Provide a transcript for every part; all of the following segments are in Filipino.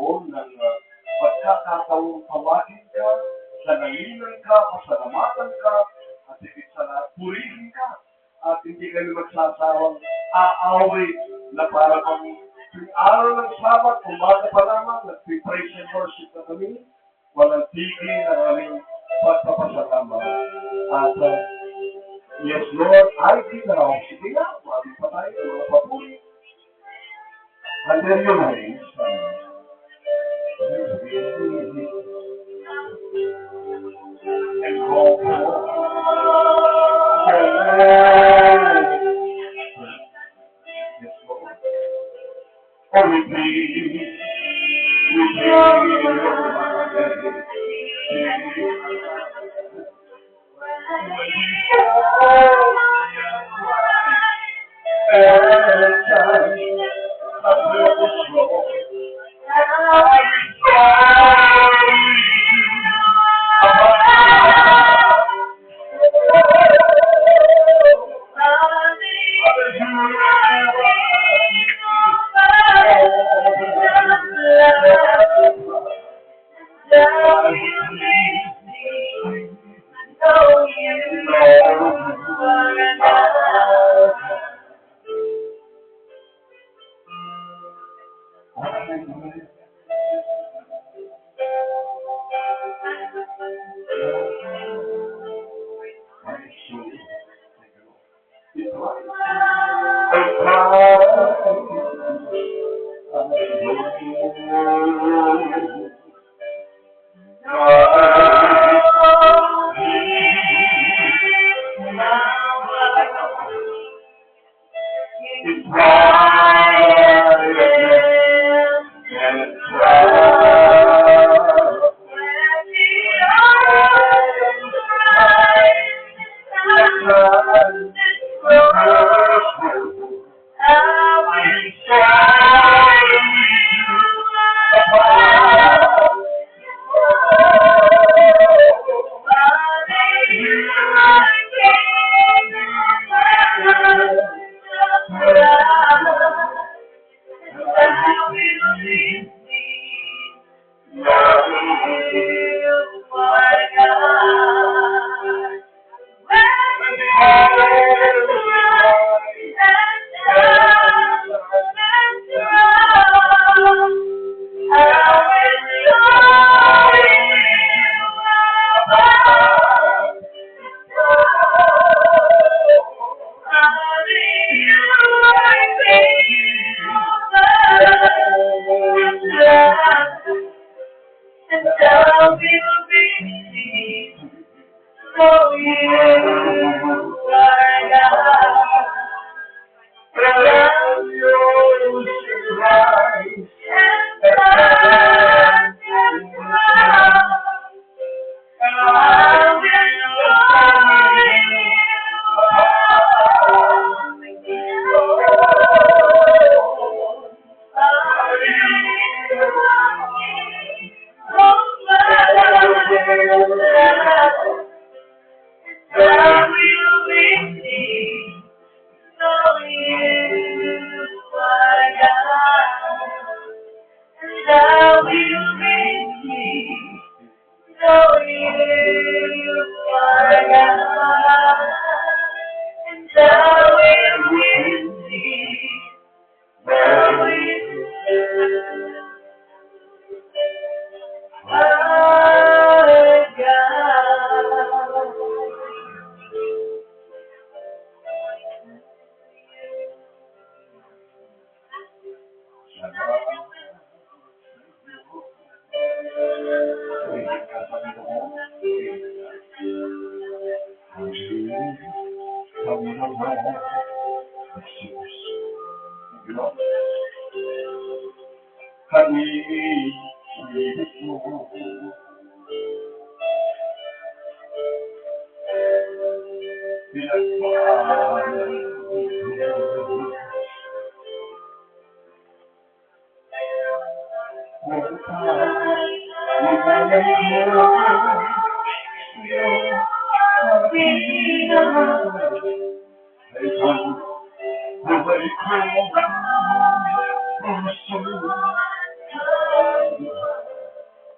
nagkaroon ng pagkakataong tawahin ka, salalinan ka, pasalamatan ka, at higit sa lahat, purihin ka. At hindi kami magsasawang aaway na para bang yung araw ng Sabat, umaga pa lamang, nag-praise and worship na kami, walang tigil ng aming pagpapasalamat. At yes, Lord, I think now, sige na, maraming pa tayo, mga papuri. And then you raise, and go oh, we please, we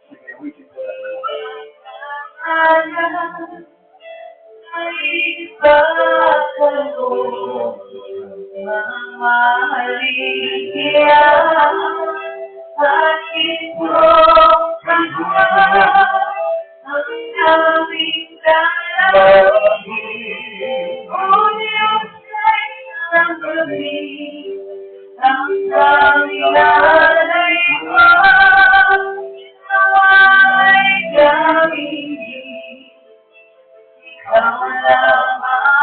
Sige, waiting ko lang. Ay ipagkaloob mahalihia aking programa ang aming dalangin. O Diyos ay ng gabi ang aming alay ko nawa'y gamitin. Ikaw lamang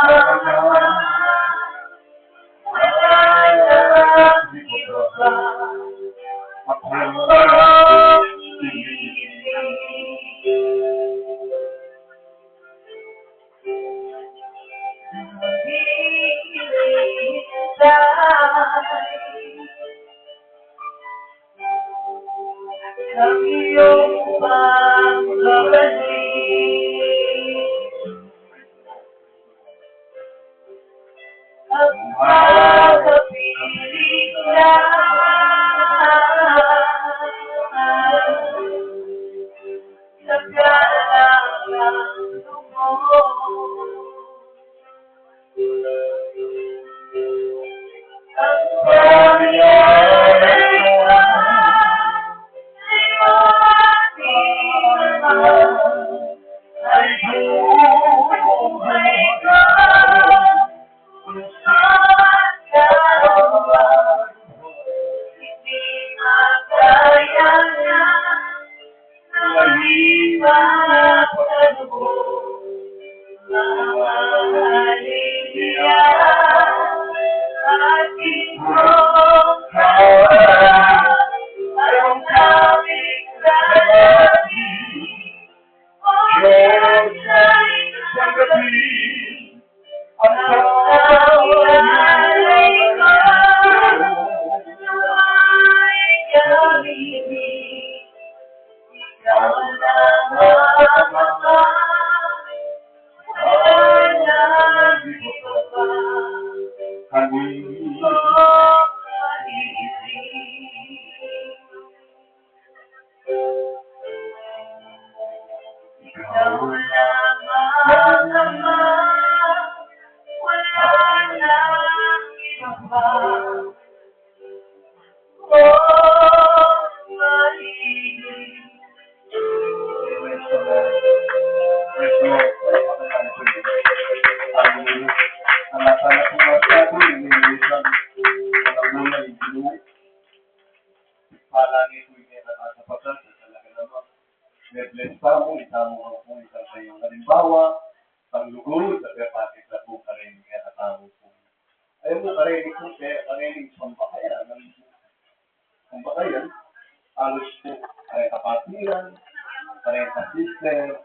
wala nang iba akong ang iyong pagbabalik. Ang pagkapiling sa kalangang ang pangyayari ay buhay ka kung saan ka ba hindi makaya na nalipat ako mamahalin niya ating programa ang kaming dalangin. O Diyos ay tanggapin ang pag-alay ko nawa'y gamitin. Ikaw lamang wala nang iba pa Hallelujah. Ikaw lamang Ama, wala nang iba pa. Mahilig. Praise the Lord. Praise the Lord. Ang nasala ko nga sa atin, inilisan, ang muna yung Ginoo. Palangin ko yung nakasapatan sa talaga naman. May bless pa mo, itamo ang po, isang sa iyong halimbawa, panglugod, at kapatid na po karinig kaya katamo po. Ayaw mo karinig ko, kaya karinig sa bakayan. Ang bakayan, alos po, kaya kapatiran, kaya ka-sister,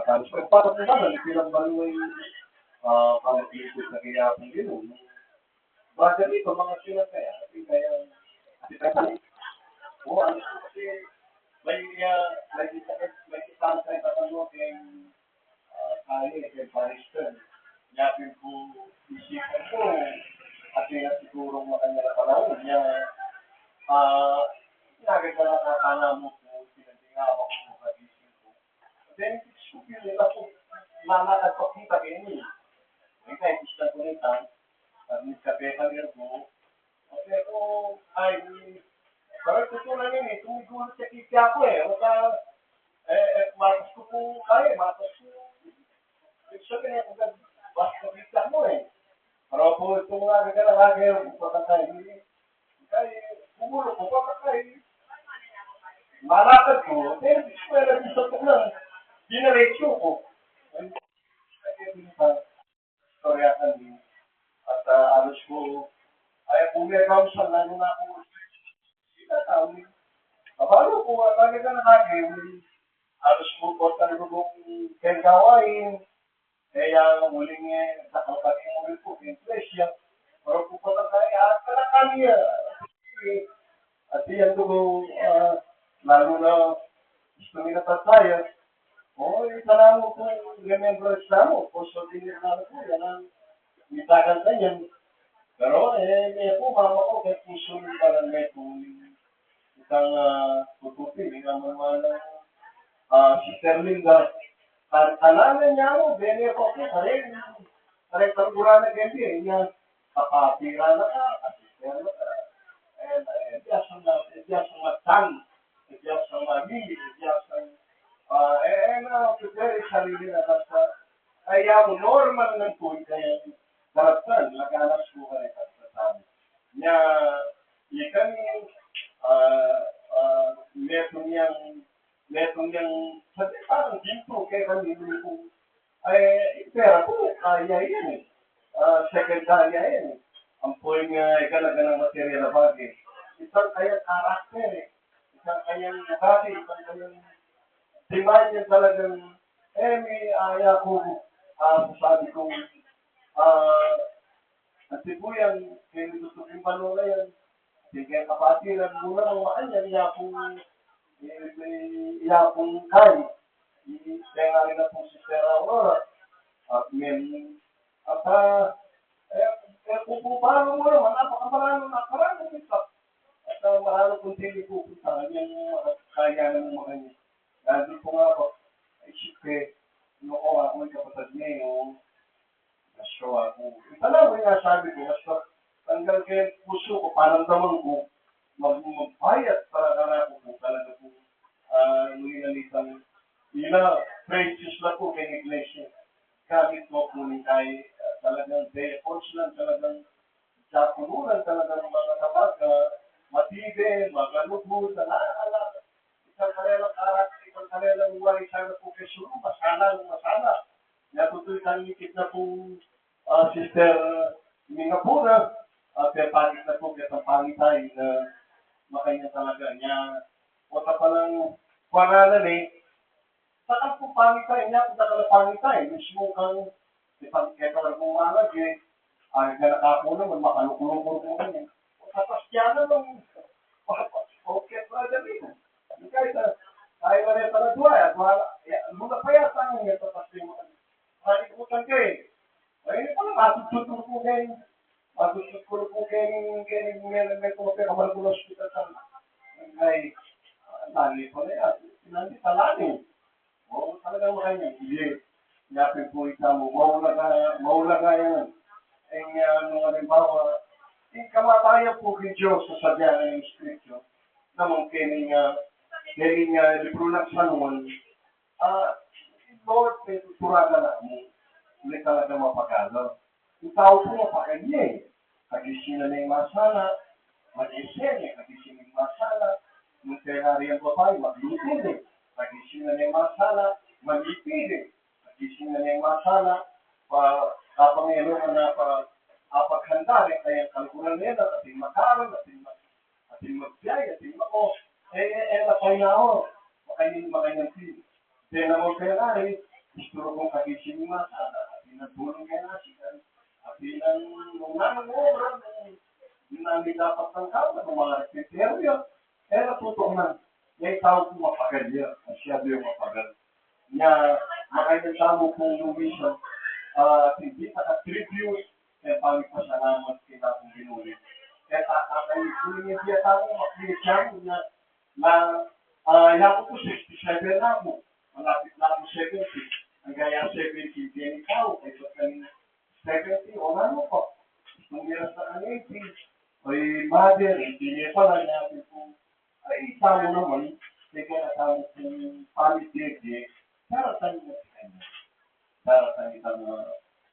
katalos ko. Para po naman, ipilang baluay, pang-ikot na kaya akong Ginoo. Baka dito, mga silang kaya, oo, ano po kasi, may isang sa itatanong kay kay Parister. Yapin po, isipan ko, at kaya siguro makanya na panahon niya, nagagawin na nakakala mo po, sinantingawa ko po kagising ko. Then, sukil nila po, mamakad po kita kayo niya. May kahit isla ko nita, at nagkape ka niya po, pero, ay, parang tutunan yun eh, tumigulo sa kikya ko eh, o ka, matas ko po, matas ko, sabi na kung basta kikya mo eh. Pero po, ito nga nagkalagay, kung pakatay, kumulo ko, pakatay, malakad ko, then, iswela din sa tunan, dinaretsyo ko. Storya kami, at alos ko, ay pumirang siya, lalo na ako, tawin. Kapalo po, talaga na natin, alos mo po talaga kong kagawain, kaya muling sa kapatid mo rin po, inflation, pero po pa lang tayo, at kalakan niya. At yan ko, lalo na gusto nila tayo, isa mo po, remembrance na mo, po so din nila po, yan ang itagan na yan. Pero, may po, mama ko, kaya puso nila lang may po, isang tutupi, hindi naman Sister Linda, kananan niya ako, bene ako karen tagura na ganyan, niya, kapatira na ka, asister na ka, Diyas ang matang, Diyas ang mali, Diyas ang, prepare sarili na basta, kaya mo, normal ng tuwi, kaya, daratan, laganas ko ka rin, sa sabi. Niya, ikan, metong niyang, sabi parang ginto, kaya kanino ko, pera ko, kaya yan eh. Secondary yan eh. Ang point nga, ikalaga ng material na bagay. Isang kayang karakter eh. Isang kayang ugali, isang kayang timan niya talagang, may aya ko, sabi ko, at sibuyang, kaya gusto kong balona yan. Sige, kapatiran muna ang makanyan, iyakong kay. Kaya nga rin na po si Sarah Aurora. At kung paano mo naman, napakamarano ito. At marano kung hindi pupunta, yung kaya ng mga niya. Dahil di ko nga po, isip noong ako yung kapatid niya, yung nasyo ako. Alam mo yung sabi ko, nasyo, tanggal kayo puso ko, panamdaman ko, magbayad para na ako kung talaga po, inalitang, precious na po kay iglesia. Gamit mo po ni kay talagang efforts lang, talagang japunuran, talagang mga kapag, matibay, magalugod, na naaalala. Isang kanilang karakter, isang kanilang buhay, sana po kay Suru, masala. Natutuloy kang ikit na po, Sister Mingapura, pagpagit na po kitang pangitay na makanya talaga niya. O ka palang pangalan eh, saka po pangitay niya, kung saka pangitay, mismo kang ipagkita mong malag eh, ay ganakapo naman, makalukulong mo kanya. O kapasyanan ng okay, brother rin. Kaya na rin pala duwa, at muna pa yata ang ito kasi malikutan ka eh. Ay, pala, matututuro po kayo. Matututuro po kayo may kope kamal ko hospital sa ay, lali pa na yan. Sinandi sa lali. Oo, talagang makanya. Hindi. Yapin po ita mo. Maulaga yan. Ay, nung halimbawa, yung kamatayan po kay Diyos sa sadya ng Scripture, naman kining libro ng Sanuan, Lord, may tuturagan na mo. Hindi talaga mapagano. Yung tao po mapakanya eh. Kagising na yung masala, mag-isip eh. Kagising na yung masala, yung Ferrari ang babae, maglipid eh. Kagising na yung masala, mag-ipid eh. Kagising na yung masala, kapag ngayon na paghanda rin, kaya kalkulan nila, ating makaroon, ating magbiyay, ating mako. Napay na ako. Makanyang feel. Then ako Ferrari, gusto kong kagising yung masala, ating nagtulong kaya nasigan. At nung obra, yung namin dapat ng kama, ng mga kriterio, natutok na. Yung tao kong mapagal niya, masyado yung mapagal. Niya, makainisamo kong lumisyon, hindi naka-tribute, pangipasalamat kita kong binulit. Kaya kakakunin niya siya tao, makinisyan na, yan ko po 67 na ako. Malapit na ako 70. Ang gaya 70, din ikaw, kaya kanina 70, wala mo po. Kung meron sa 80, ay mother, hindi niya pala natin po, ay tao naman, kaya tao kong pamit-dede, daratan mo sa kanya. Daratan itang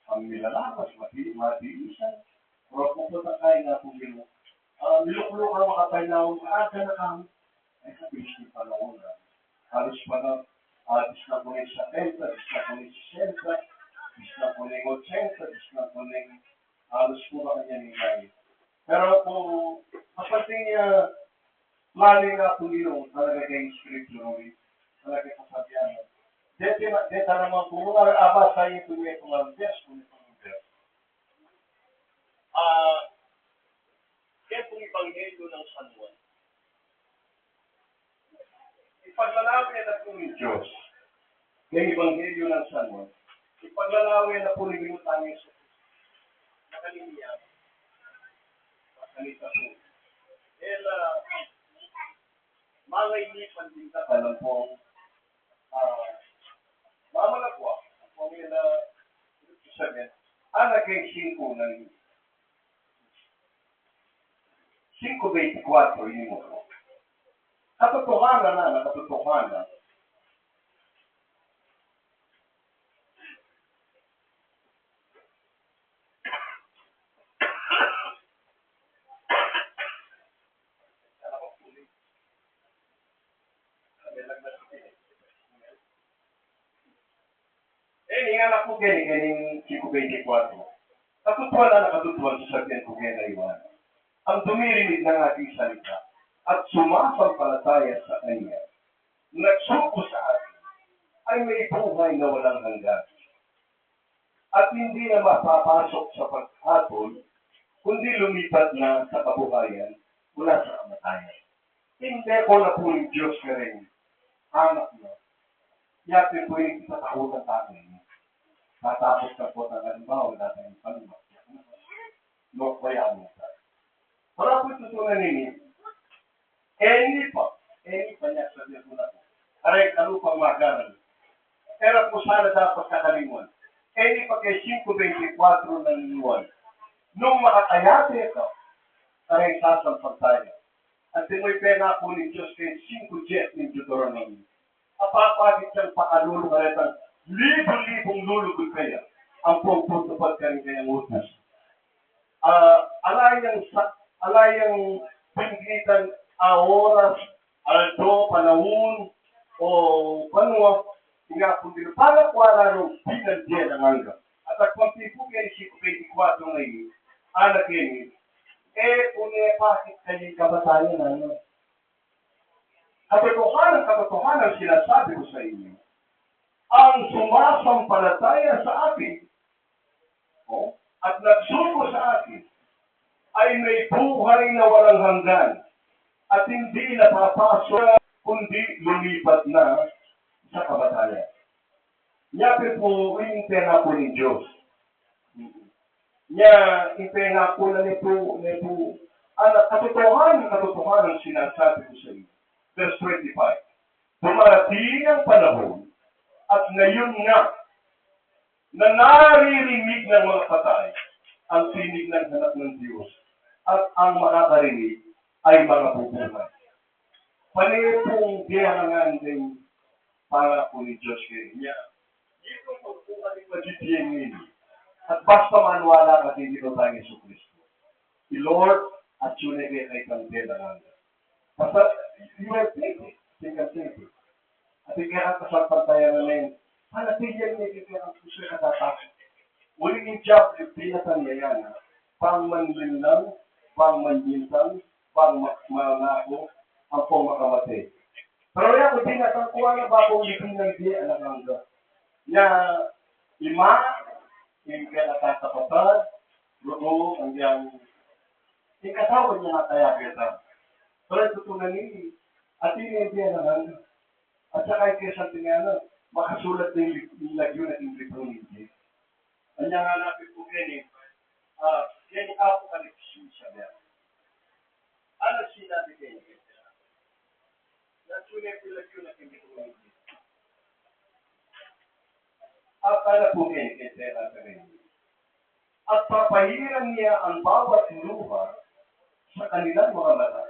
pamilalamas, mabilisan, pero kung po tayo na po yun, niluklo ka makatay na ako, na kami, ay sabihin siya pa noon na, halos pa na, disnapunin sa 70, disnapunin sa 60, disnapunin 80, disnapunin, halos po ba kanya nilay. Pero kung mapating mali nga po nilo, talaga kayong scripture, talaga kasabihan. Dito naman po, mga abasa yung tuloy kung ang best, kung itong best. Kaya pong Ebanghelyo ng San Juan. Ipaglalawin na po ni Diyos. Kaya Ebanghelyo ng San Juan. Ipaglalawin na po ni Binutan Yesus. Nakaliniyan. Nakalita po. inipan din ka lang po, mama na po, kung yun na, sabihin, naging 5 ng 5:24, yun mo. Katotohanan na, nakatotohanan. Yung anak mo ganing 5:24. Katutuan na nakatutuan sa sabihin ko na iwan. Ang dumirinig ng ating salita at sumasampalataya sa Kanya, nagsuko sa atin, ay may buhay na walang hanggan. At hindi na mapapasok sa paghatol, kundi lumipat na sa kabuhayan mula sa kamatayan. Hindi ko na po yung Diyos ka rin, anak mo. Yatin po yung itatakutan tayo. Matapos na po ng halimbawa, wala tayong panumak. No, kaya mo sa. Para po tutunan ninyo, any pa niya sabi ko na po. Aray, kalupang magaran. Pero po sana dapat kakalimuan. Any pa kay 5:24 ng iwan. Nung makakayate ito, aray sasampag tayo. At timoy pena po ni Diyos kay 5:10 ng Deuteronomy. Apapagit siyang pakalulong karetang libo-libong lulugod kaya ang pagputupad ka rin kayang utas. Alayang pinggitan oras, aldo, panahon, o panwa, nga kung din para kuwala nung pinagdiyan ang hanggang. At ang pagpipo kayo 5:24 ngayon, anak yun, kung pakit kayo kabatayan, ano? Katotohanan sinasabi ko sa inyo, ang sumasampalataya sa akin, at nagsuko sa akin, ay may buhay na walang hanggan, at hindi napapasok, kundi lumipat na sa kamatayan. Yapi po, yung pena po ni Diyos. Yung pena po na nito, katotohanan sinasabi ko sa inyo. Verse 25. Dumarating ang panahon, at ngayon nga, na naririnig ng mga patay ang tinig ng hanap ng Diyos, at ang makakarinig ay mga bubuhay. Panipong diyangan din para po ni Diyos kayo niya. Dito po po kami magiging nini. At basta manwala ka din dito tayo Yesu Cristo. Si Lord at tunay kayo kay Kandelangan. Basta, you are thinking. Think. At ikaw kasapantayan namin, panatigyan niya ito ang puso katatakot. Uling yung job, yung pinatan niya yan, pang manlinlang, pang manjintang, pang mangako, ang pong makamatay. Pero yan, kung pinatangkuha na bagong ipinang di, anak hangga. Niya, yung kinakatapatan, luto, hanggang, yung kasawad niya na kaya kita. Pero ito tunanin, at hindi anak hangga. At saka kay Santiago, makasulat na yung lagyo na yung libro ninyo. Ang nga natin po yan Apocalypse siya niya. Ano sinabi kayo? Nagsulat yung lagyo na yung libro ninyo. At ano po kayo kay Santiago? At papahiran niya ang bawat luha sa kanilang mga mata.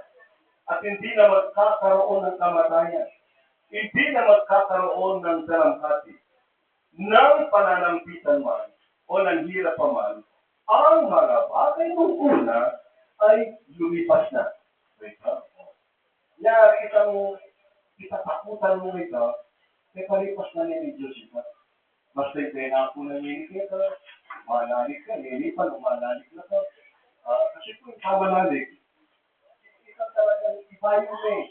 At hindi na magkakaroon ng kamatayan. Hindi na magkakaroon ng dalamhati, ng pananampitan man, o ng hirap pa man, ang mga bagay ng una ay lumipas na. Kaya itatakutan mo ito, may palipas na ni Diyos ito. Basta ito'y ako na nilikit ka, manalig ka, nilipan o manalig na ka. Kasi kung ikaw manalig, ikaw talagang iba yun eh.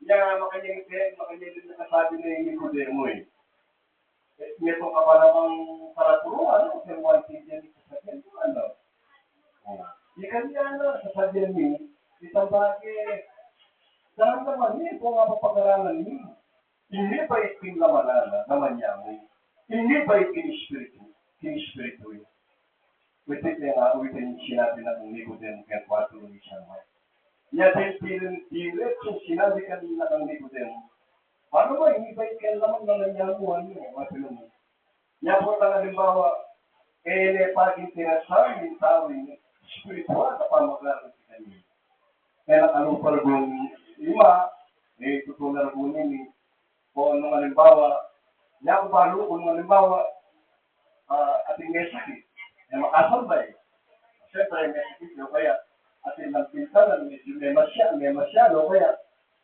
Kaya makanyang na kasabi na yung Nicodemo eh. Ito ka pa namang paraturo, ano? Kaya one thing yan, sasabihan mo, ano? Di kanya, sasabihan mo, isang bagay, dahil naman niya, kung nga mapag-aralan niyo, hindi pa ipinlamanana naman niya mo, hindi pa ipinispiritu yun. Within sinabi na ng Nicodemo, kaya 4 ni siya mo. Niya din diretsong sinabi kanina ng Nicodemo, paano ba invite ka naman ng nanyamuhan mo? Matuloy mo. Niya po ang halimbawa, paging tinasabi ng tao yung spiritual na pamagalan sa kanya. Kaya nakalupar kong lima, tutunar ko nini, o nung halimbawa, niya ko balo kung halimbawa, ating may sakit, na makasambay. Siyempre, may sakit yun, kaya ating nagpintalan, may masyado, kaya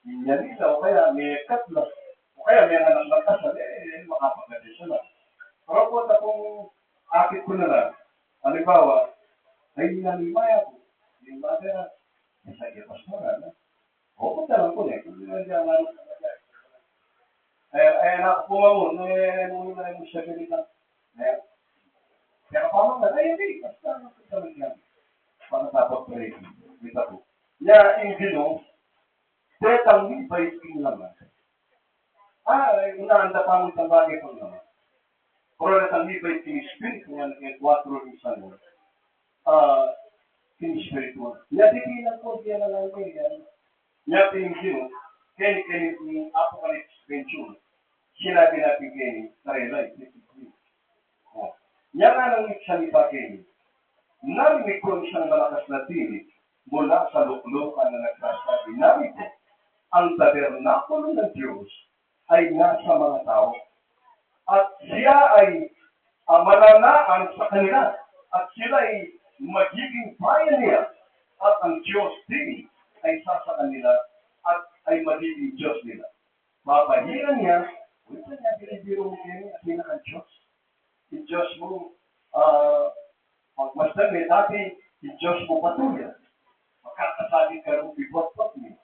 minyanisa, o kaya may katla, o kaya may anak ng kasal, makapagdali siya lang. Pero po na kung akit ko na lang, halimbawa, ay nalimaya ko, yung mga sa iyo, pastora, na? O, punta lang po na, kung hindi ang ano sa mga. Nakukuha mo, muna yung siya ganito. Kaya paano ka, hindi, basta nakita lang yan. Para dapat pa rin, dito po. Ya, yung gino, tetang ibay naman. Inaanda pa mo itang bagay ko naman. Pero natang ibay espiritu nga naging 4 yung sanwa. Espiritual. Ya, dibilang ko diyan na lang yan. Ya, yung gino, kaya yung Apocalypse 21, sinabi natin kayo, sarila, yan ang salita kayo. Narinig ko isang malakas na tinig mula sa luklukan na nagsasabi, narito, ang tabernakulo ng Diyos ay nasa mga tao. At siya ay mananaan sa kanila. At sila ay magiging bayan niya. At ang Diyos din ay sa kanila at ay magiging Diyos nila. Mapahiran niya, kung niya binibiro mo kayo at pinaka-Diyos. Yung Diyos mo, magmasdan may dati, yung Diyos mo patuloy. Makakasabi ka rin bibot-bot niya.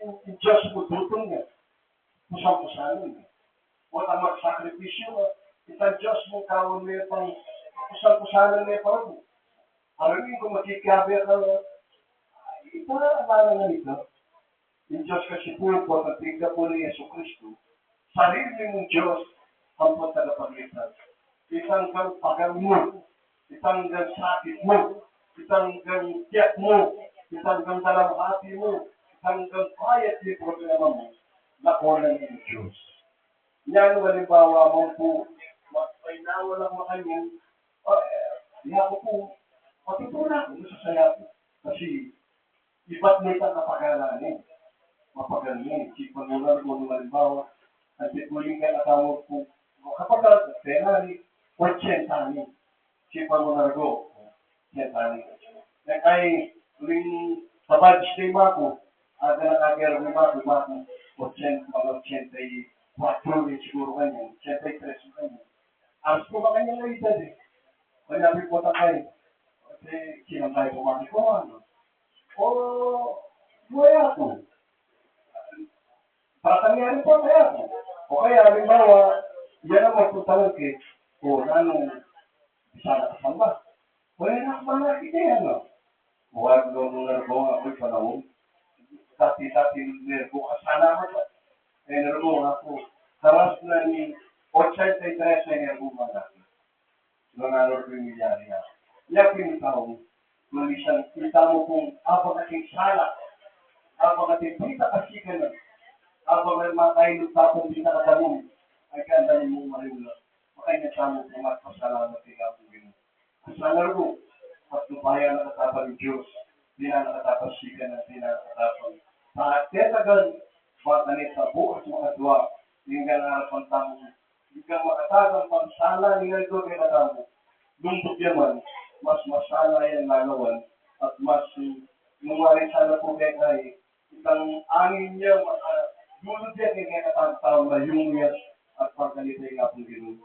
Yung Diyos mo tutong niya. Pusang-pusanan niya. O na magsakripisyo, itang Diyos mo kawon niya pang pusang-pusanan niya pa rin. Harunin kung makikabi ka, ito na ang nga nito. Yung Diyos kasi po at tingga po ni Yesu Cristo, sarili mong Diyos ang pagkakapagligtas. Itang kang pagang mo, itang kang sakit mo, itang kang tiyak mo, itang kang dalamhati mo, itang kang payat ni problema mo, nakunan ng Diyos. Yan, halimbawa mo po, magpainawa lang makanyan, ko po, matutunan ko sa saya po. Kasi, iba't may kang napagalanin. Mapagaling, si Pangular mo nung halimbawa, at ituloy ka natawag po, kapag penali, 80 ani, si Pangular ko, 80 ani. Ay, tuling sa badge day mo at nakagero ni Mako, 80, mga 84 siguro kanya, 83 kanya. Alas ko ba kanya na edad eh? Kaya po tayo, kasi sinang tayo kumaki ko, ano? O, buhay ako. Patangyari po kaya. O kaya, halimbawa, yan ang magtutanong kay, nanong isa na kasamba. O yan ang mga ideya, no? Huwag nung narbo ako'y panahon. Dati nerbo ka sana ako. Nerbo ako. Haras na ni 83 na nerbo mo natin. Nung naror ko yung milyari na. Yan pinitaw mo. Nung isang kita mo kung apakating sala. Apakating pita kasi ka na. Habang may mga kayo nagtapong di nakatanong, ay ganda ni mong mariula. Makanya sa mo kung magpasalamat kay Gabugin. Kasalamat mo, at lupaya nakatapang ng Diyos, di na nakatapang siya na di na nakatapang. Tetagan, matanit sa bukas mga dua, hindi ka narapan tamo. Hindi ka makatagang pansala, hindi ka ito kay natamo. Lumpot yaman, mas masala yan lalawan, at mas nungarin sana po kay itang angin niya, Dulod yan yung nakatang na yung yan at pagkalitay nga pong gano'n.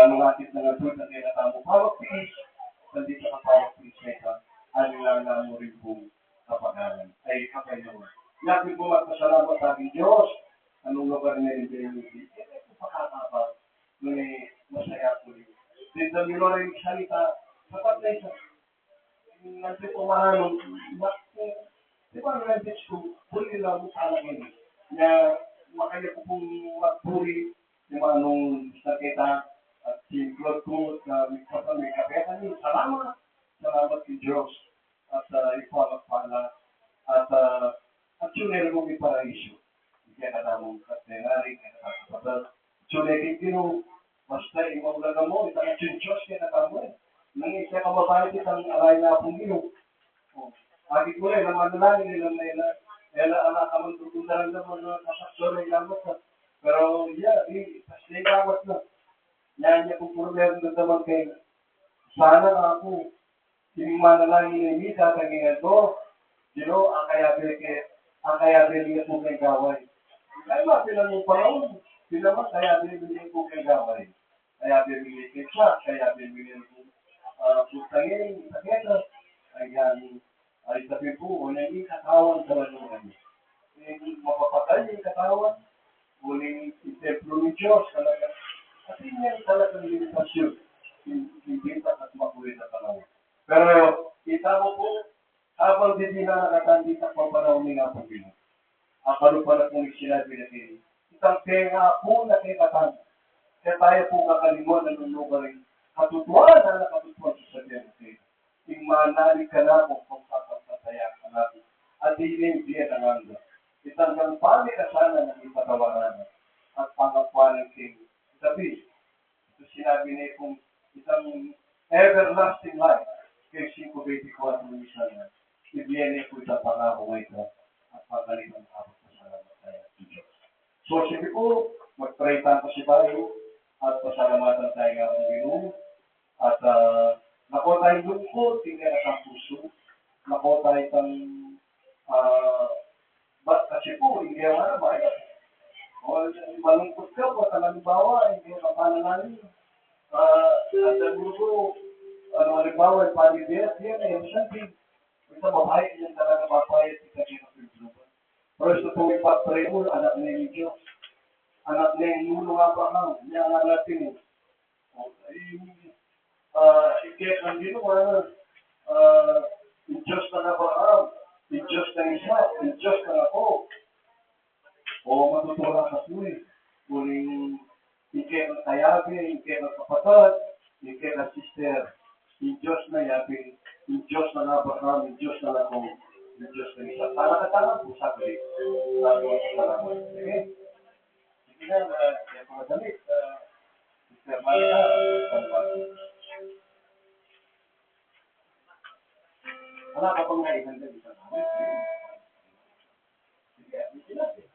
Nung atit na nga doon na kinatang mo, power peace, nandito ka power peace na ito, anilang mo rin pong kapagalan. Ay, kapay naman. Natin po magpasalamat sa ating Diyos, anong lugar na rin din yung hindi. Ito po pakakaba, nung masaya po rin. Din the mirror yung salita, sapat na isa. Nandito po mahalong, di ba nandito ko, huli lang mo sa alam na makanya ko pong magpuri yung mga nung sakita at si Claude ko na may kapetan niyo. Salamat kay Diyos at ipamagpala At actually, kung may paraiso, kaya katamong katenari, kaya katamong actually, kino, basta imong laga mo, itang chinchos, kaya katamong nang isa ka mabayad itang aray na akong gino. Agi ko rin, naman na lang, nilang nila anak kamang tutundaran naman na kasakso na ilamot na. Pero, yeah, pasti ilamot na. Yan niya kung problema na naman kayo. Sana ako, yung manalangin ni Misa, kaging ito, ang kaya bilhin po kay gaway. Kaya ba, pinang yung panahon, pinaman, kaya bilhin po kay gaway. Kaya bilhin kay siya, kaya bilhin po, putangin, saketa, ayan, ay sabi po, wala yung katawan sa lanungan. Mapapatay yung katawan, huling itemplo ni Diyos, talaga. Kasi yan talagang limitasyon, hindi at makulit na panahon. Pero, kita mo po, habang hindi na nakatandi sa panahon ni nga po Pino, ang pala kong sinabi na kayo, isang pera po na kikatan, kaya tayo po kakalimuan ng lugar rin, katutuan na nakatutuan sa sabihan kayo. Imanalig ka na kung pagpapataya ka natin, at hindi diyan ang anda. Isang ng pali ka sana ng ipatawaran at pangakwanan kayo. Sabi, ito sinabi niya kung isang everlasting life, kay 5:24 ng isa na, ibigyan ko sa pangako ito at pagkalitan ako sa salamat tayo sa Diyos. So, sige po, mag-pray tayo si Bayo at pasalamatan tayo nga ang Ginoo. At nakuha tayong lungkot, tingnan ang puso. Nakuha tayo ng kasi po, hindi ang marabay. O, malungkot ka po, halimbawa, hindi ang kapanananin. At ang grupo, halimbawa, palibiyat, yan, yung something. Ito babae, yan talaga mapayat sa kinapaglupan. Pero ito po ipag-pray mo, anak na yung Diyos. Anak na yung nuno nga pa nga, yan ang natin. Hindi ang ginawa, yung Diyos na Abraham, yung Diyos na isa, yung Diyos na ako. O matutura ka po eh. Kuling hindi ang kayabi, hindi ang kapatid, hindi ang sister. Yung Diyos na yabi, yung Diyos na Abraham, yung Diyos na ako, yung Diyos na isa. Tala-tala po sabi. Salamat. Sige. Sige na, kaya mga damit. Sister Maria, salamat. Wala ka pang naihan ka dito. Sige, sige natin.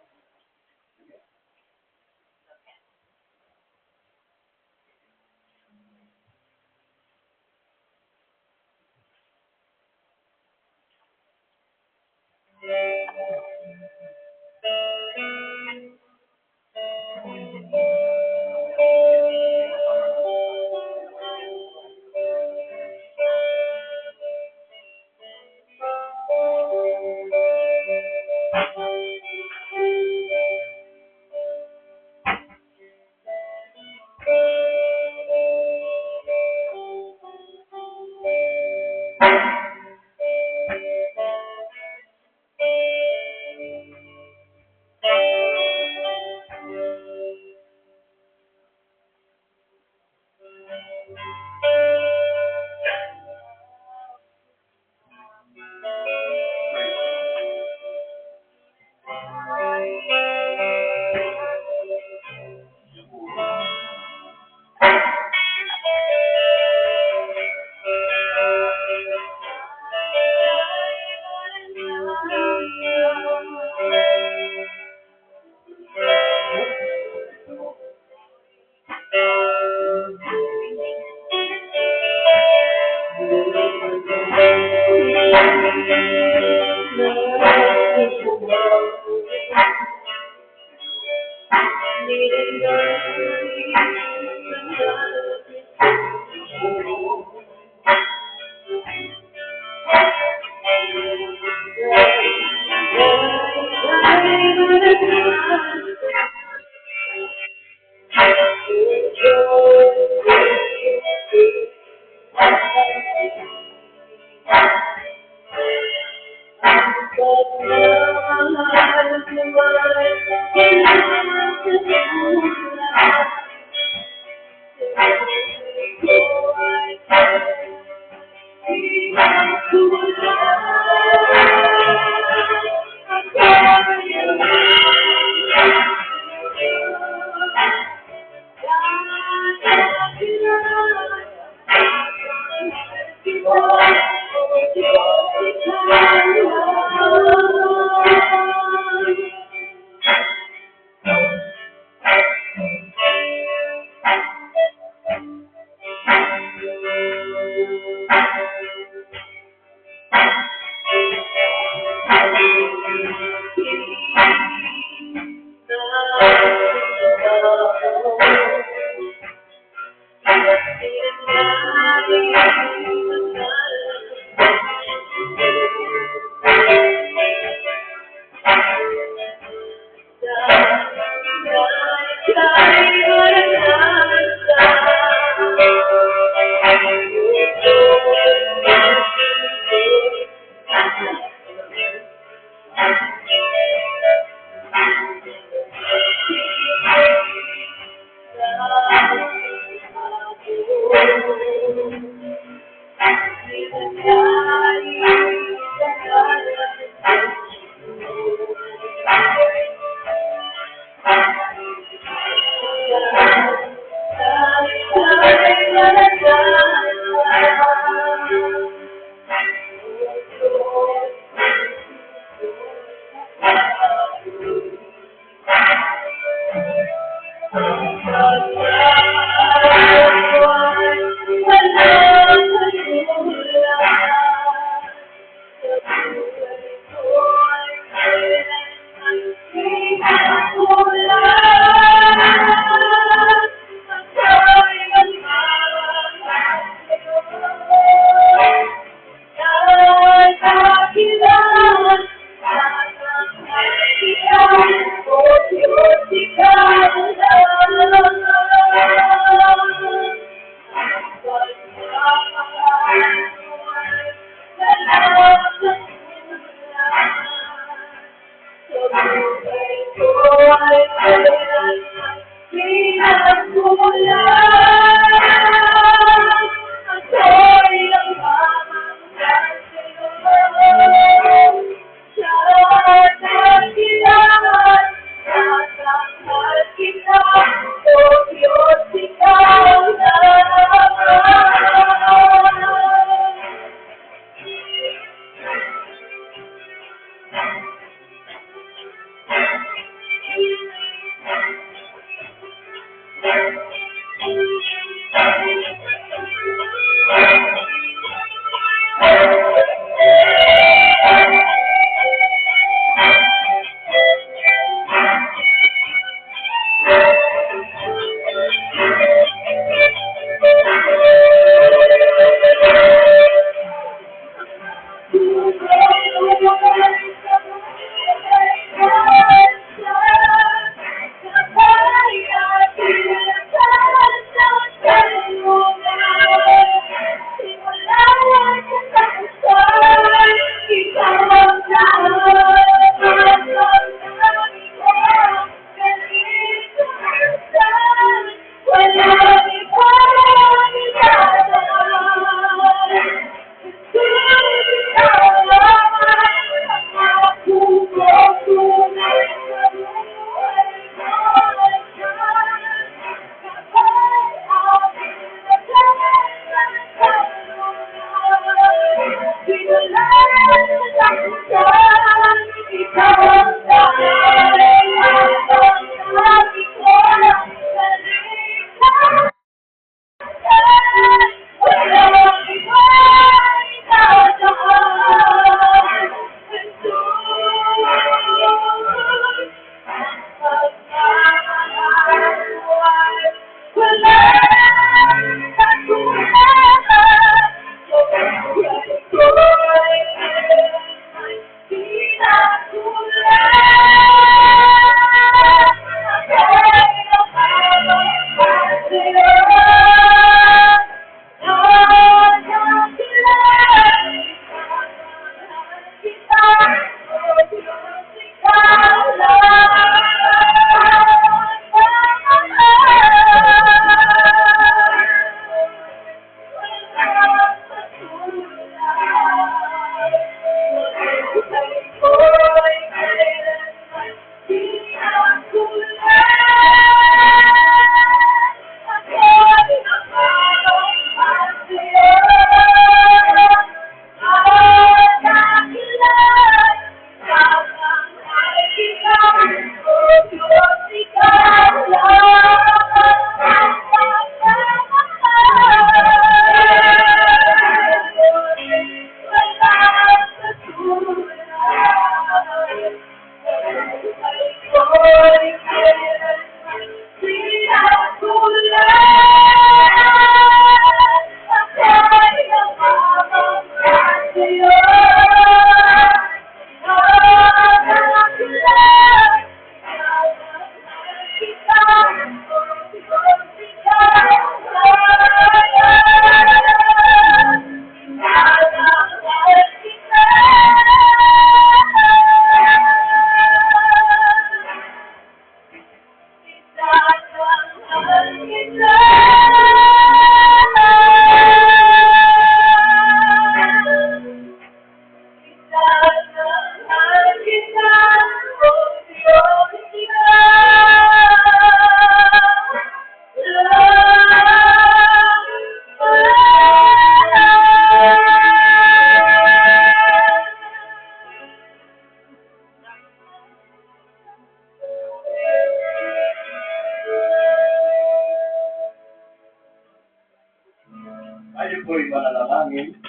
ako'y mananalangin.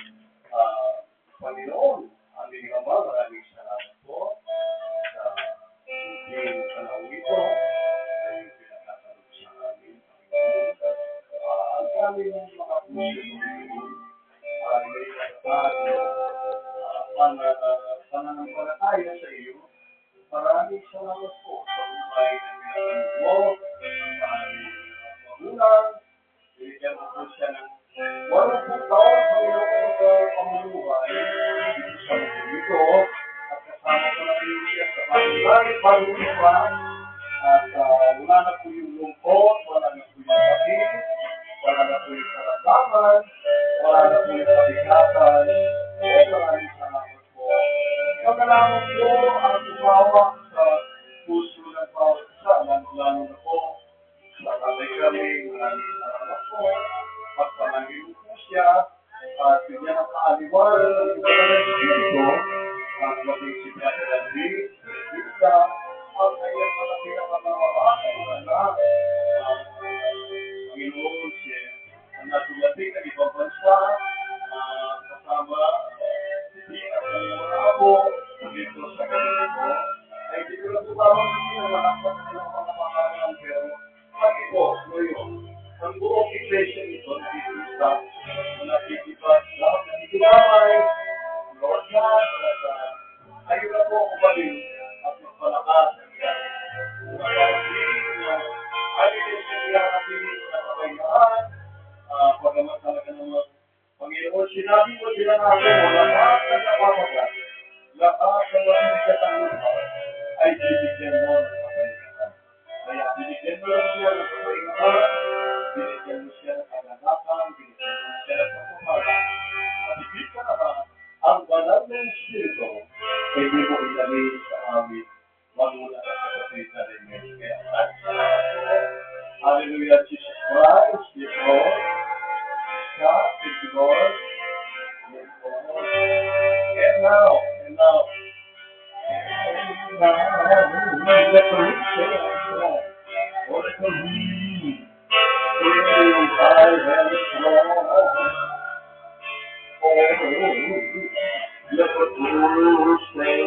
Panginoon, aming Ama, maraming salamat po sa munting panahon ito na yung pinagkakaroon sa amin, Panginoon. Ang aming mga puso, Panginoon, ay may pananampalataya sa iyo. Maraming salamat po sa buhay na pinagkaroon mo, sa aming magulang. Binigyan mo po siya ng 80 taon, Panginoon, sa pamumuhay dito sa mundo ito. At kasama ko na rin siya sa bagong lupa. At wala na po yung lungkot, wala na po yung sakit, wala na po yung karamdaman, wala na po yung kabigatan. Maraming salamat po. Ikaw na lamang po ang tumawag sa puso ng bawat isa, lalo na po sa tatay kami. Maraming salamat po. Pagpalangin mo po siya at bigyan ang kaaliwan ng iba ng Espiritu at maging si Brother Randy, isa ang kanyang malaki na pamamalaan ng mga anak. Panginoon siya ang natumating ng ibang bansa kasama hindi at kanyang mga apo dito sa ganito ay hindi ko na tumawag ng lahat ng kanilang mga pangalan pero Panginoon ngayon ang buong iglesia ito nakikita nakikiramay Lord God ayun na po umalim at magpalakas ang iyong pagkakas na ayun siya natin sa kabayaan pagamat talaga naman Panginoon sinabi mo sila natin mo lahat ng napapagkat lahat ng mabibigat ang lupa ay bibigyan mo ng kabayaan kaya binigyan mo lang siya ng kabayaan binigyan mo siya ng kaganapan binigyan mo siya ng pagpapalang at higit ka naman ang banal ng Espiritu ay di mo ilalim sa amin magulat at kapatid na rin kaya Hallelujah Jesus Christ yes Lord God thank you Lord yes Lord and now let the weak say or let the weak I am strong let the poor say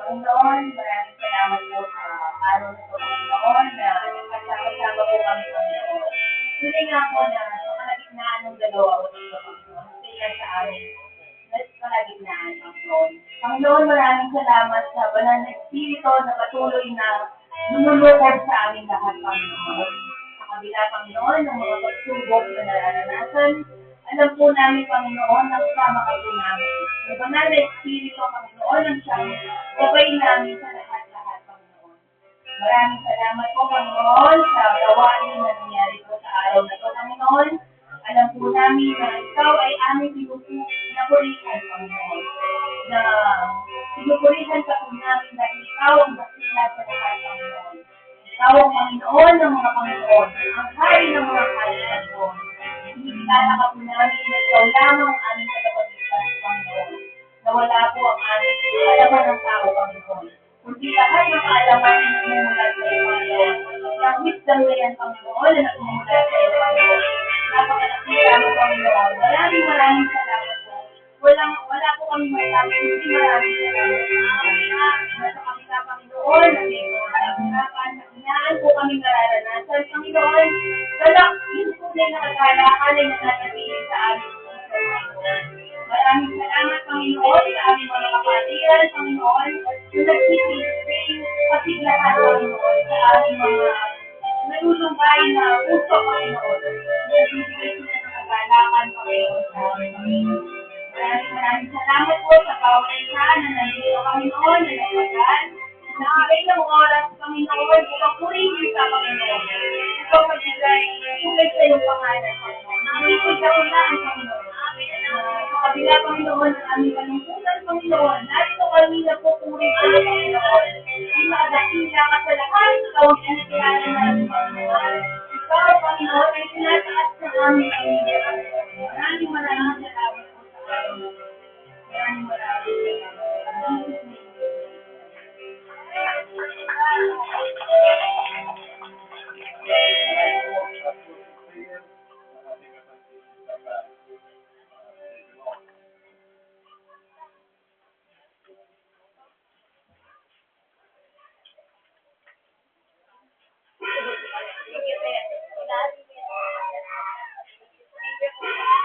Panginoon, maraming salamat po sa araw na po, Panginoon, na nagkasama-sama po kami, Panginoon. Tuloy nga po na sa kalagitnaan ng dalawa o dito, Panginoon, sila sa amin sa kalagitnaan, Panginoon. Panginoon, maraming salamat sa banal na Espiritu na patuloy na lumulukod sa aming lahat, Panginoon. Sa kabila, Panginoon, ng mga pagsubok na nararanasan, alam po namin, Panginoon, na kasama ka po namin. Ang banal na Espiritu, Panginoon, ang siyang gabay namin sa lahat-lahat, Panginoon. Maraming salamat po, Panginoon, sa gawain na nangyari po sa araw na ito, Panginoon. Alam po namin na ikaw ay aming pinupurihan, Panginoon. Na pinupurihan ka po namin na ikaw ang basila sa lahat, Panginoon. Ikaw ang Panginoon ng mga Panginoon, ang hari ng mga hari, Panginoon. Inikilala ka po namin na ikaw lamang ang aming katapagligtas, Panginoon. Na wala po ang aming kaalaman ng tao, Panginoon. Kundi lahat ng kaalaman ay nagmumula sa iyo, Panginoon. Ang wisdom na yan, Panginoon, na nagmumula sa iyo, Panginoon. Napakalakita mo, Panginoon. Maraming salamat po. Wala po kami masabi, hindi maraming salamat po. Nasa kapita, Panginoon, na may mga kahirapan, na inaan po kami nararanasan, Panginoon. Yung tunay na kagalakan ay nananatili sa aming puso, Panginoon. Maraming salamat, Panginoon, sa aming mga kapatiran, Panginoon, na nagsisilbing pasiglahan, Panginoon, sa aming mga nalulumbay na puso, Panginoon. Nagbibigay sila ng kagalakan, Panginoon, sa aming Panginoon. Maraming salamat po sa bawat isa na nandito, Panginoon, na nagpagal. Nagbigay ng oras, Panginoon, upang purihin ka, Panginoon. Upang magbigay sa iyong pangalan, Panginoon. Nakikita ko na ang Panginoon. Sa kabila, Panginoon, ang aming